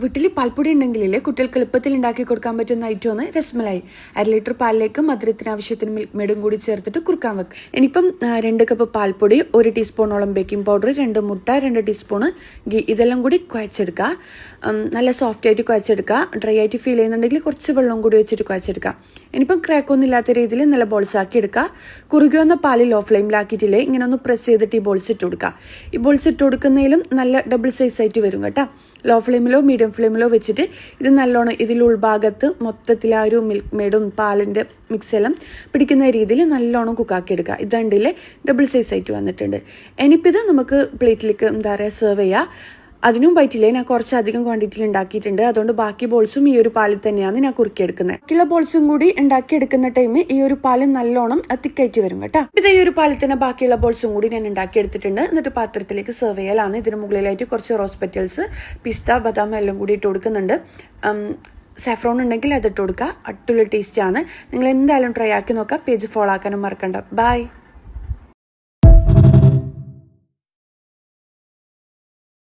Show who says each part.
Speaker 1: വീട്ടിൽ പാൽപ്പൊടി ഉണ്ടെങ്കിലേ കുട്ടികൾക്ക് എളുപ്പത്തിൽ ഉണ്ടാക്കി കൊടുക്കാൻ പറ്റുന്ന ഐറ്റമാണ് രസ്മലായി. 1/2 ലിറ്റർ പാലിലേക്ക് മധുരത്തിന് ആവശ്യത്തിന് മിൽക്ക് മെയ്ഡും കൂടി ചേർത്തിട്ട് കുറുക്കാൻ വെക്കും. ഇനിയിപ്പം 2 കപ്പ് പാൽപ്പൊടി, 1 ടീസ്പൂണോളം ബേക്കിംഗ് പൗഡർ, 2 മുട്ട, 2 ടീസ്പൂണ് ഗീ, ഇതെല്ലാം കൂടി കുഴച്ചെടുക്കുക. നല്ല സോഫ്റ്റ് ആയിട്ട് കുഴച്ചെടുക്കുക. ഡ്രൈ ആയിട്ട് ഫീൽ ചെയ്യുന്നുണ്ടെങ്കിൽ കുറച്ച് വെള്ളം കൂടി വെച്ചിട്ട് കുഴച്ചെടുക്കുക. ഇനിയിപ്പം ക്രാക്കൊന്നും ഇല്ലാത്ത രീതിയിൽ നല്ല ബോൾസ് ആക്കി എടുക്കുക. കുറുകി വന്ന പാല് ലോ ഫ്ലെയിമിലാക്കിയിട്ടില്ലേ ഇങ്ങനെ ഒന്ന് പ്രസ് ചെയ്തിട്ട് ഈ ബോൾസ് ഇട്ട് കൊടുക്കുക. ഈ ബോൾസ് ഇട്ട് കൊടുക്കുന്നതിലും നല്ല ഡബിൾ സൈസ് ആയിട്ട് വരും കേട്ടോ. ലോ ഫ്ലെയിമിലോ മീഡിയം ഫ്ലെയിമിലോ വെച്ചിട്ട് ഇത് നല്ലോണം ഇതിൽ ഉൾഭാഗത്ത് മൊത്തത്തിൽ ആ ഒരു മിൽക്ക് മെയ്ഡും പാലിൻ്റെ മിക്സെല്ലാം പിടിക്കുന്ന രീതിയിൽ നല്ലോണം കുക്കാക്കി എടുക്കുക. ഇതുണ്ടില്ലേ ഡബിൾ സൈസ് ആയിട്ട് വന്നിട്ടുണ്ട്. ഇനിയിപ്പോൾ ഇത് നമുക്ക് പ്ലേറ്റിലേക്ക് എന്താ പറയുക സെർവ് ചെയ്യുക. അതിനും പറ്റില്ലേ, ഞാൻ കുറച്ചധികം ക്വാണ്ടിറ്റിയിൽ ഉണ്ടാക്കിയിട്ടുണ്ട്. അതുകൊണ്ട് ബാക്കി ബോൾസും ഈ ഒരു പാലിൽ തന്നെയാണ് ഞാൻ കുറുക്കിയെടുക്കുന്നത്. ബാക്കിയുള്ള ബോൾസും കൂടി ഉണ്ടാക്കിയെടുക്കുന്ന ടൈമിൽ ഈ ഒരു പാല് നല്ലോണം തിക്കായിട്ട് വരും കേട്ടോ. ഇത് ഈ ഒരു പാലിൽ തന്നെ ബാക്കിയുള്ള ബോൾസും കൂടി ഞാൻ ഉണ്ടാക്കിയെടുത്തിട്ടുണ്ട്. എന്നിട്ട് പാത്രത്തിലേക്ക് സെർവ് ചെയ്യലാണ്. ഇതിന് മുകളിലായിട്ട് കുറച്ച് റോസ് പെറ്റൽസ്, പിസ്ത, ബദാം എല്ലാം കൂടി ഇട്ട് കൊടുക്കുന്നുണ്ട്. സാഫ്രോൺ ഉണ്ടെങ്കിൽ അതിട്ട് കൊടുക്കുക. അടിപൊളി ടേസ്റ്റാണ്. നിങ്ങൾ എന്തായാലും ട്രൈ ആക്കി നോക്കുക. പേജ് ഫോളോ ആക്കാനും മറക്കണ്ട. ബൈ.